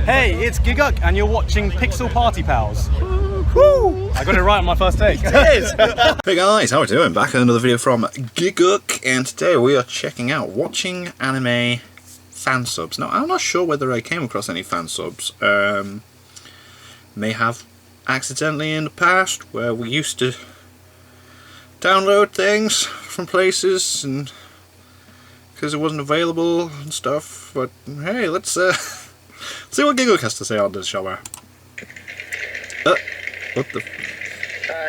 Hey, it's Giguk, and you're watching Pixel Party Pals. Woo! I got it right on my first take. It is! Hey guys, how are we doing? Back with another video from Giguk, and today we are checking out watching anime fan subs. Now, I'm not sure whether I came across any fan subs. May have accidentally in the past, where we used to download things from places and because it wasn't available and stuff. But hey, let's see what Giguk has to say on this, shall we? What the?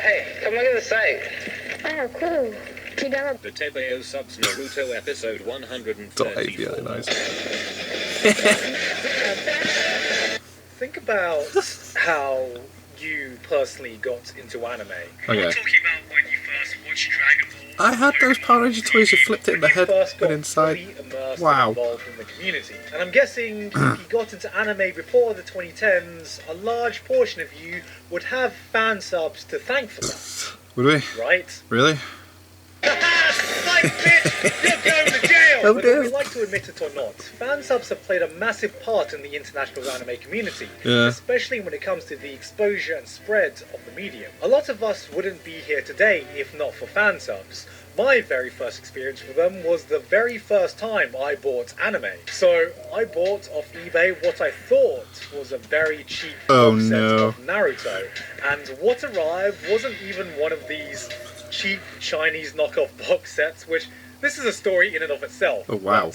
Hey, come look at the site. Oh, cool. The Tebeo Subs Naruto episode 134. Yeah, nice. Think about how you personally got into anime. Okay. I'm talking about when you first watched Dragon Ball. I had those Power Ranger toys, you flipped it in the head, went inside. Wow. Involved in the community. And I'm guessing if you got into anime before the 2010s, a large portion of you would have fan subs to thank for that. Would we? Right? Really? Psych, bitch! You're going to jail! Oh, Whether dear. we like to admit it or not, fan subs have played a massive part in the international anime community, Yeah. especially when it comes to the exposure and spread of the medium. A lot of us wouldn't be here today if not for fan subs. My very first experience with them was the very first time I bought anime. So I bought off eBay what I thought was a very cheap box set of Naruto, and what arrived wasn't even one of these cheap Chinese knockoff box sets, which this is a story in and of itself. Oh wow.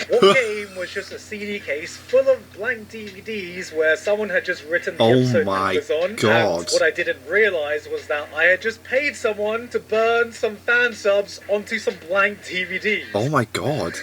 But what came was just a CD case full of blank DVDs where someone had just written the episode numbers on. God. And what I didn't realise was that I had just paid someone to burn some fan subs onto some blank DVDs. Oh my god.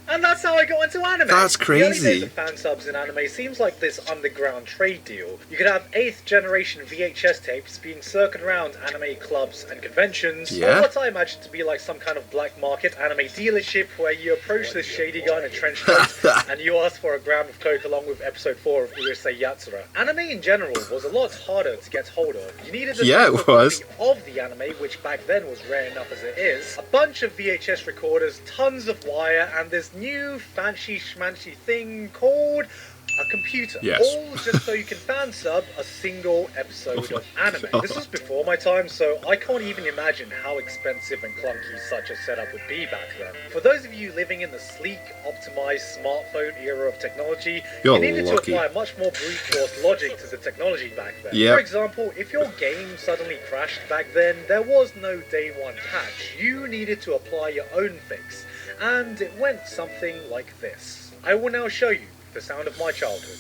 And that's how I got into anime. That's The early crazy. days of fan subs in anime seems like this underground trade deal. You could have 8th generation VHS tapes being circled around anime clubs and conventions. Yeah. Or what I imagine to be like some kind of black market anime dealership where you approach this shady guy in a trench coat and you ask for a gram of coke along with episode 4 of Urusei Yatsura. Anime in general was a lot harder to get hold of. You needed a Yeah, it physical was. copy of the anime, which back then was rare enough as it is, a bunch of VHS recorders, tons of wire, and this new fancy schmancy thing called a computer. Yes. All just so you can fan sub a single episode of anime. This was before my time, so I can't even imagine how expensive and clunky such a setup would be back then. For those of you living in the sleek, optimized smartphone era of technology, You're you needed lucky. to apply much more brute force logic to the technology back then. Yep. For example, if your game suddenly crashed back then, there was no day one patch. You needed to apply your own fix. And it went something like this. I will now show you the sound of my childhood.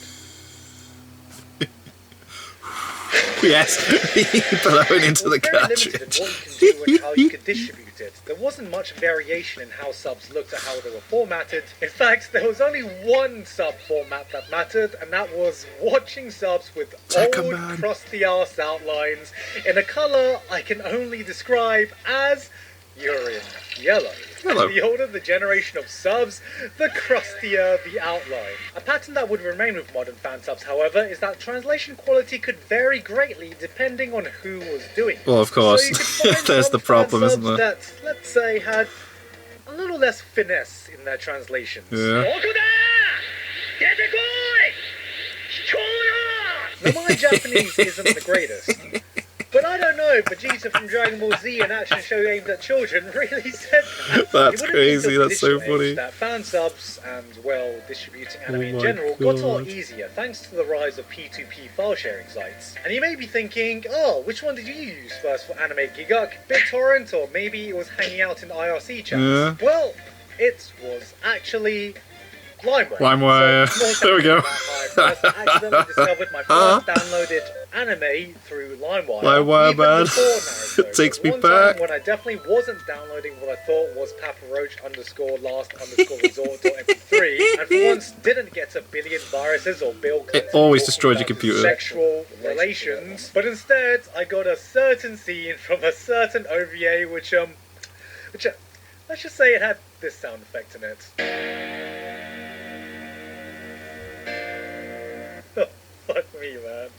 Yes, blown into the Very limited in cartridge. what you can do and how you could distribute it. There wasn't much variation in how subs looked or how they were formatted. In fact, there was only one sub format that mattered, and that was watching subs with old, crusty-ass outlines in a colour I can only describe as urine yellow. Hello. The older the generation of subs, the crustier the outline. A pattern that would remain with modern fan subs, however, is that translation quality could vary greatly depending on who was doing it. Well, of course. So you could find There's some the problem, fan isn't subs there? that, let's say, had a little less finesse in their translations. Yeah. Now, my Japanese isn't the greatest, but I don't know, Vegeta from Dragon Ball Z, an action show aimed at children, really said that. That's It wouldn't be crazy, until that's so this funny. age that fan subs and, well, distributing anime in my general got a lot God. easier thanks to the rise of P2P file sharing sites. And you may be thinking, oh, which one did you use first for Anime Giguk? BitTorrent, or maybe it was hanging out in IRC chats? Yeah. Well, it was actually LimeWire. LimeWire. So, There we go. I first accidentally discovered my first downloaded anime through LimeWire. LimeWire, Even man. before Naruto. It takes me One back. time when I definitely wasn't downloading what I thought was Papa Roach _last_resort.mp3, and for once didn't get a billion viruses or Bill Clinton It always talking destroyed your about computer. sexual relations, but instead I got a certain scene from a certain OVA which let's just say it had this sound effect in it. Fuck me, man.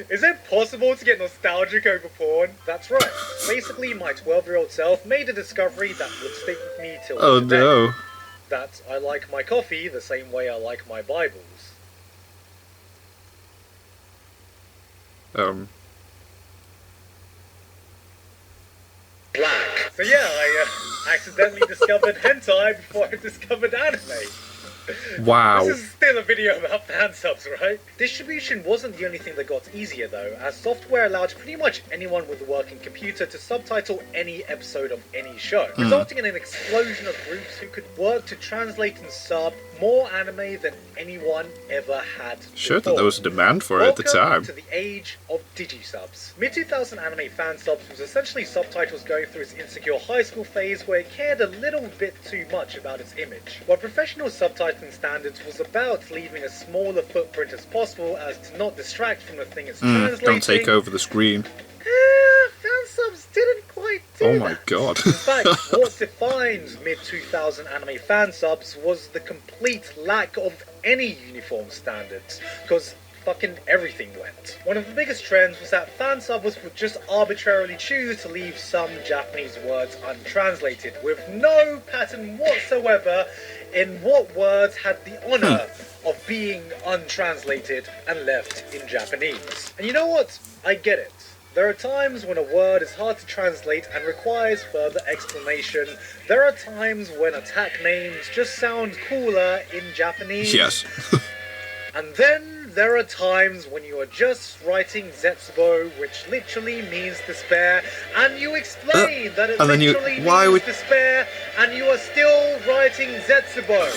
Is it possible to get nostalgic over porn? That's right. Basically, my 12-year-old self made a discovery that would stick with me till Oh today. no. That I like my coffee the same way I like my Bibles. Black. So yeah, I accidentally discovered hentai before I discovered anime. Wow. This is still a video about fansubs, right? Distribution wasn't the only thing that got easier though, as software allowed pretty much anyone with a working computer to subtitle any episode of any show, resulting in an explosion of groups who could work to translate and sub more anime than anyone ever had Sure that before. there was a demand for it at the Welcome time. to the age of digisubs. Mid-2000 anime fansubs was essentially subtitles going through its insecure high school phase where it cared a little bit too much about its image. While professional subtitling standards was about leaving a smaller footprint as possible as to not distract from the thing it's translating. Don't take over the screen. Fansubs didn't quite do Oh my that. god. In fact, what defined mid-2000 anime fansubs was the complete lack of any uniform standards, because fucking everything went. One of the biggest trends was that fansubbers would just arbitrarily choose to leave some Japanese words untranslated, with no pattern whatsoever in what words had the honor of being untranslated and left in Japanese. And you know what? I get it. There are times when a word is hard to translate and requires further explanation. There are times when attack names just sound cooler in Japanese. Yes. And then there are times when you are just writing Zetsubo, which literally means despair, and you explain that it and then you- literally why means would- despair, and you are still writing Zetsubo.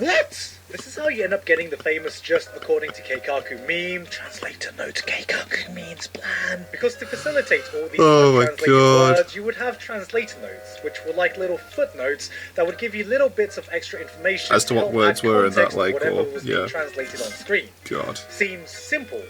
What? This is how you end up getting the famous "just according to Keikaku" meme. Translator note: Keikaku means plan. Because to facilitate all these Oh my untranslated God. words, you would have translator notes, which were like little footnotes that would give you little bits of extra information As to what help words add were in that, context to like, whatever or- was yeah. being translated on screen. God. Seems simple,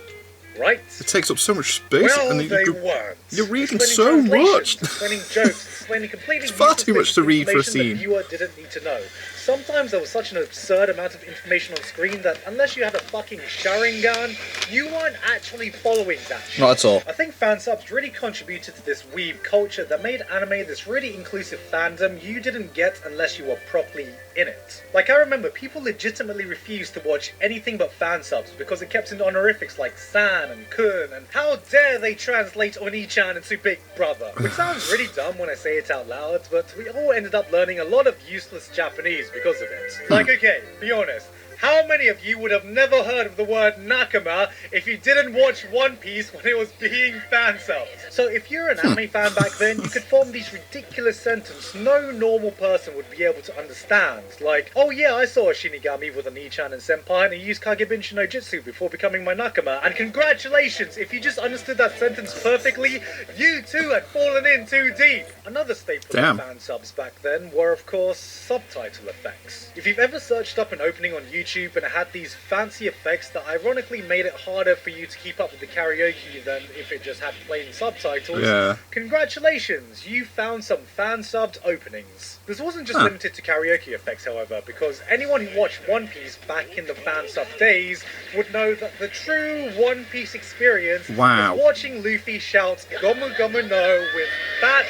right? It takes up so much space, Well, and they weren't. you're reading Explaining so translations, much. explaining jokes, explaining completely It's far useless too much bits to of read for a information scene. The viewer didn't need to know. Sometimes there was such an absurd amount of information on screen that unless you had a fucking Sharingan, you weren't actually following that shit. Not at all. I think fansubs really contributed to this weeb culture that made anime this really inclusive fandom you didn't get unless you were properly in it. Like, I remember people legitimately refused to watch anything but fansubs because it kept in honorifics like San and Kun, and how dare they translate Oni-chan into Big Brother. Which sounds really dumb when I say it out loud, but we all ended up learning a lot of useless Japanese because of it. Like, okay, be honest. How many of you would have never heard of the word nakama if you didn't watch One Piece when it was being fansubbed? So if you're an anime fan back then, you could form these ridiculous sentences no normal person would be able to understand. Like, oh yeah, I saw a Shinigami with an Ichan and Senpai and he used Kagebenshin no Jutsu before becoming my nakama. And congratulations, if you just understood that sentence perfectly, you too had fallen in too deep. Another staple Damn. of fansubs back then were of course subtitle effects. If you've ever searched up an opening on YouTube and it had these fancy effects that ironically made it harder for you to keep up with the karaoke than if it just had plain subtitles, Yeah. congratulations, you found some fan-subbed openings. This wasn't just limited to karaoke effects, however, because anyone who watched One Piece back in the fan-sub days would know that the true One Piece experience Wow. is watching Luffy shout Gomu Gomu no with fat,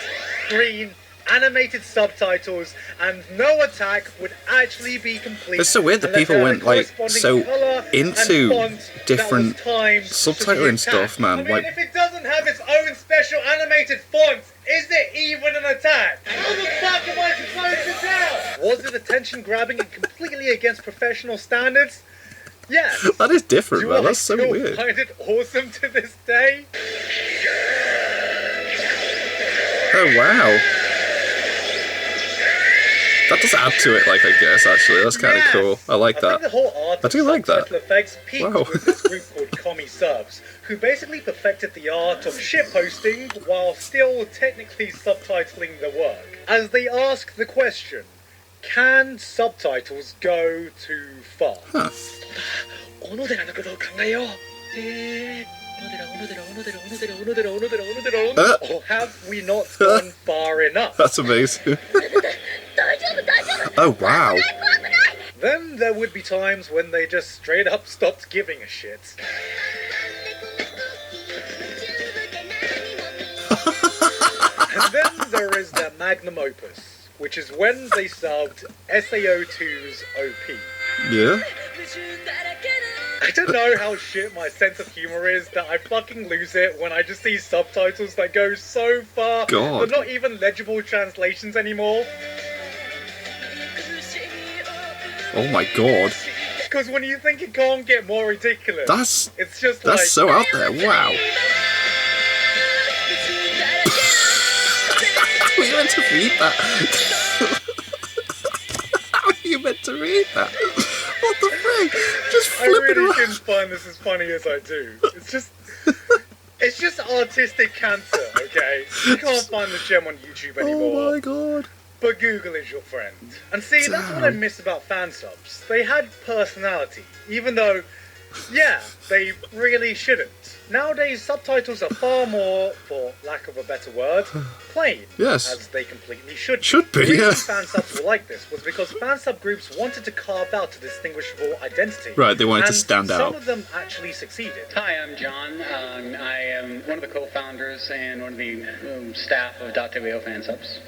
green, animated subtitles, and no attack would actually be complete. It's so weird that unless people there went, was a like, corresponding so colour into and font that different was timed to the subtitling attack. stuff, man, I mean, like- if it doesn't have its own special animated font, is it even an attack? How the fuck am I supposed to tell? Was it attention grabbing and completely against professional standards? Yes. That is different, Do man. I That's so still weird. find it awesome to this day? Oh, wow. That does add to it, like, I guess, actually. That's kind of Yes. cool. I like I think the that. whole art I of do like that. subtitle effects peaked Wow. with this group called Commie-subs, who basically perfected the art of shitposting while still technically subtitling the work. As they ask the question, can subtitles go too far? Huh. Or have we not gone far enough? That's amazing. Oh, wow. Then there would be times when they just straight up stopped giving a shit. And then there is their magnum opus, which is when they subbed SAO2's OP. Yeah? I don't know how shit my sense of humor is that I fucking lose it when I just see subtitles that go so far. God. They're not even legible translations anymore. Oh my god. Because when you think it can't get more ridiculous, it's just like... That's so out there, wow. How are you meant to read that? How are you meant to read that? What the frick? Just I flip it really around. didn't find this as funny as I do. It's just artistic cancer, okay? You can't find the gem on YouTube anymore. Oh my god. But Google is your friend. And see, that's what I miss about fansubs. They had personality, even though, yeah, they really shouldn't. Nowadays, subtitles are far more, for lack of a better word, plain. Yes. As they completely should be. Should be, The reason yeah. fansubs were like this was because fansub groups wanted to carve out a distinguishable identity. Right, they wanted to And stand some out. of them actually succeeded. Hi, I'm John. I am one of the co-founders and one of the staff of .to Fansubs.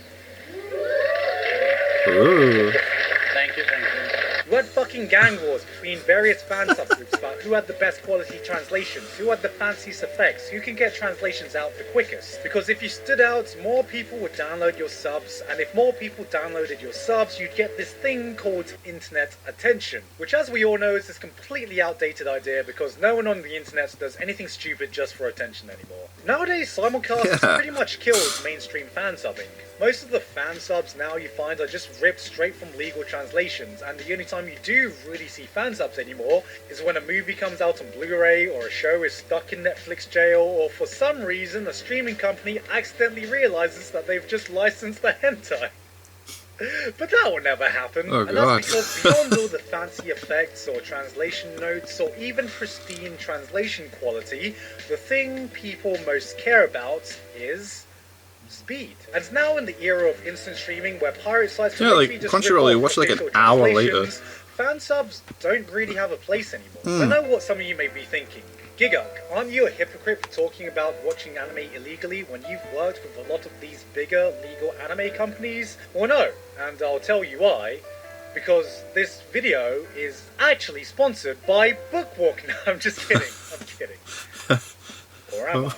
Ooh. Thank you. You had fucking gang wars between various fan subgroups about who had the best quality translations, who had the fanciest effects, who can get translations out the quickest. Because if you stood out, more people would download your subs, and if more people downloaded your subs, you'd get this thing called internet attention. Which, as we all know, is this completely outdated idea because no one on the internet does anything stupid just for attention anymore. Nowadays, simulcasts pretty much killed mainstream fan subbing. Most of the fan subs now you find are just ripped straight from legal translations, and the only time you do really see fan subs anymore is when a movie comes out on Blu-ray, or a show is stuck in Netflix jail, or for some reason a streaming company accidentally realizes that they've just licensed the hentai. But that will never happen, Oh, and God. that's because beyond all the fancy effects or translation notes or even pristine translation quality, the thing people most care about is speed. And now in the era of instant streaming where pirate sites can Yeah, like, literally just Crunchyroll, rip you off watch, like, an official hour later. translations, fan subs don't really have a place anymore. I know what some of you may be thinking. Giguk, aren't you a hypocrite for talking about watching anime illegally when you've worked with a lot of these bigger legal anime companies? Well, no, and I'll tell you why. Because this video is actually sponsored by Bookwalk. No, I'm just kidding. I'm kidding. Or am I?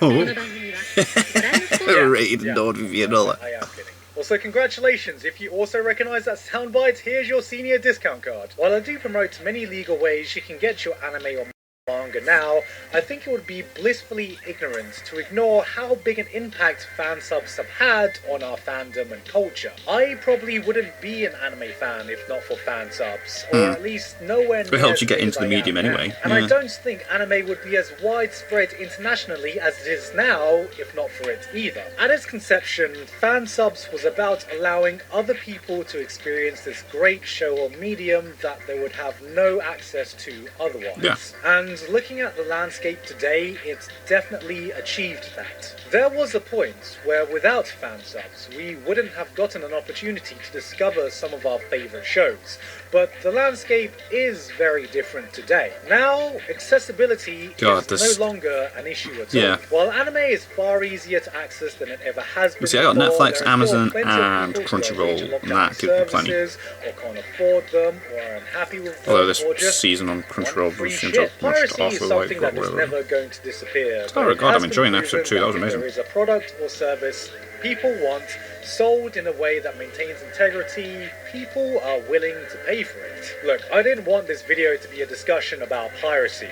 Rated $1. I am kidding. Also, congratulations! If you also recognise that soundbite, here's your senior discount card. While I do promote many legal ways you can get your anime or manga now, I think it would be blissfully ignorant to ignore how big an impact fan subs have had on our fandom and culture. I probably wouldn't be an anime fan if not for fan subs, or at least nowhere near It helps you as get big into as the I medium am now. anyway, And yeah. I don't think anime would be as widespread internationally as it is now if not for it either. At its conception, fan subs was about allowing other people to experience this great show or medium that they would have no access to otherwise. Yeah. And looking at the landscape today, it's definitely achieved that. There was a point where without fan subs, we wouldn't have gotten an opportunity to discover some of our favourite shows. But the landscape is very different today. Now, accessibility God, is this- no longer an issue at Yeah. all. While anime is far easier to access than it ever has been See, I got before, Netflix, there are Amazon, still plenty of and people who Crunchyroll, are and that gives me plenty. services, or can't afford them, or are unhappy with them, Although this or just season on want Crunchyroll free seems to shit. have much to Piracy is offer, like, something that is whatever. never going to disappear. Oh, It God, has I'm enjoying been episode 2, proven that was if amazing. There is a product or service people want, sold in a way that maintains integrity, people are willing to pay for it. Look, I didn't want this video to be a discussion about piracy.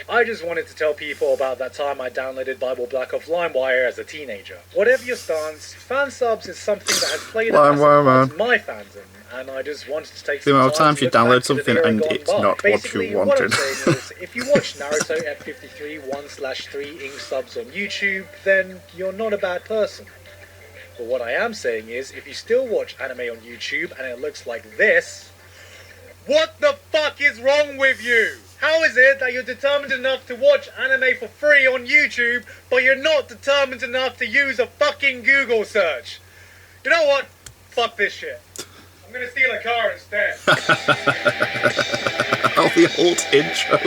I just wanted to tell people about that time I downloaded Bible Black off LimeWire as a teenager. Whatever your stance, fansubs is something that has played a massive LimeWire, part man. in my fandom, and I just wanted to take The some amount of time times to you look back download to something the era and gone it's by. not what you Basically, wanted. What I'm saying is, if you watch Naruto F53 1/3 ink subs on YouTube, then you're not a bad person. But what I am saying is, if you still watch anime on YouTube and it looks like this, what the fuck is wrong with you? How is it that you're determined enough to watch anime for free on YouTube, but you're not determined enough to use a fucking Google search? You know what? Fuck this shit. I'm gonna steal a car instead. Oh the old intro.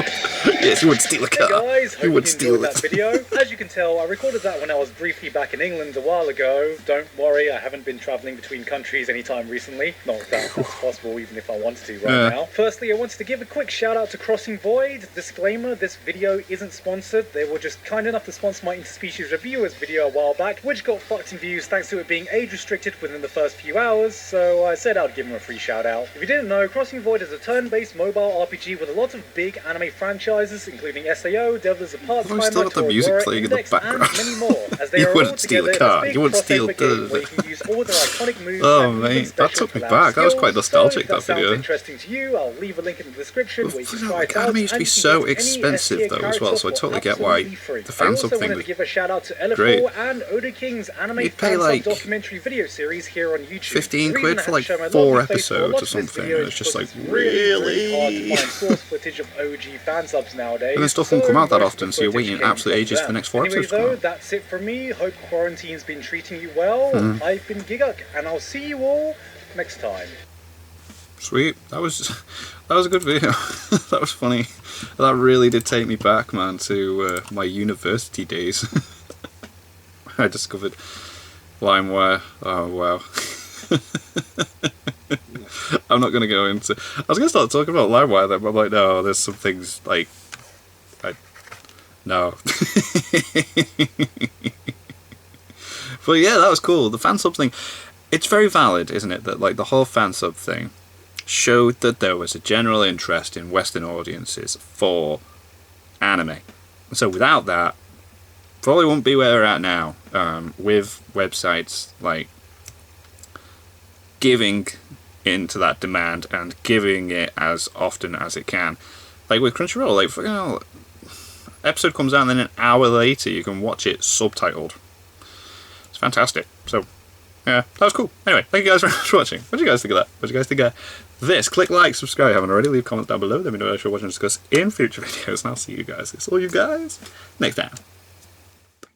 Yes, you would steal a car. Hey guys, hope You you would enjoyed steal that it. video. As you can tell, I recorded that when I was briefly back in England a while ago. Don't worry, I haven't been travelling between countries anytime recently. Not that that's possible even if I wanted to right now. Firstly, I wanted to give a quick shout out to Crossing Void. Disclaimer, this video isn't sponsored. They were just kind enough to sponsor my Interspecies Reviewers video a while back, which got fucked in views thanks to it being age restricted within the first few hours, so I said I'd give them a free shout out. If you didn't know, Crossing Void is a turn-based mobile RPG with a lot of big anime franchises, including SAO, Devils of Parts I've still got the music playing in the background. and many more. As they You are wouldn't all steal a together in car. this big You wouldn't steal crossover game where you can use all their iconic moves. Oh, and mate, even that special took me collab back. That was quite skills. nostalgic, So that if that video. sounds interesting to you, I'll leave a link in the description where you can try it out. Anime used to and be you can so get any expensive S tier though as well, so I character totally for get why absolutely free. the I fansub also thing wanted was to give a shout out to great. Elephor and Oda King's anime You'd pay fansub like documentary video series here on YouTube. 15 The reason quid I for had like to show my 4 lovely face for a lot episodes or of this something, video and is it's just because like, it's really hard to really? find source footage of OG fansubs nowadays. And then stuff won't come out that most often, of the so you're footage waiting came absolute from ages for the them. next 4 Anyway, episodes to come though, out. that's it from me. Hope quarantine's been treating you well. I've been Giguk, and I'll see you all next time. Sweet, that was a good video. That was funny. That really did take me back, man, to my university days. I discovered LimeWire. Oh wow. I'm not gonna go into. I was gonna start talking about LimeWire then, but I'm like, no, there's some things like, no. But yeah, that was cool. The fansub thing. It's very valid, isn't it? That like the whole fansub thing showed that there was a general interest in Western audiences for anime. So without that, probably wouldn't be where we're at now. With websites like giving into that demand and giving it as often as it can. Like with Crunchyroll, like fucking hell, episode comes out and then an hour later you can watch it subtitled. It's fantastic. So yeah, that was cool. Anyway, thank you guys very much for watching. What did you guys think of that? What did you guys think of this? Click like, subscribe if you haven't already. Leave comments down below. Let me know what you're watching and discuss in future videos. And I'll see you guys. It's all you guys next time.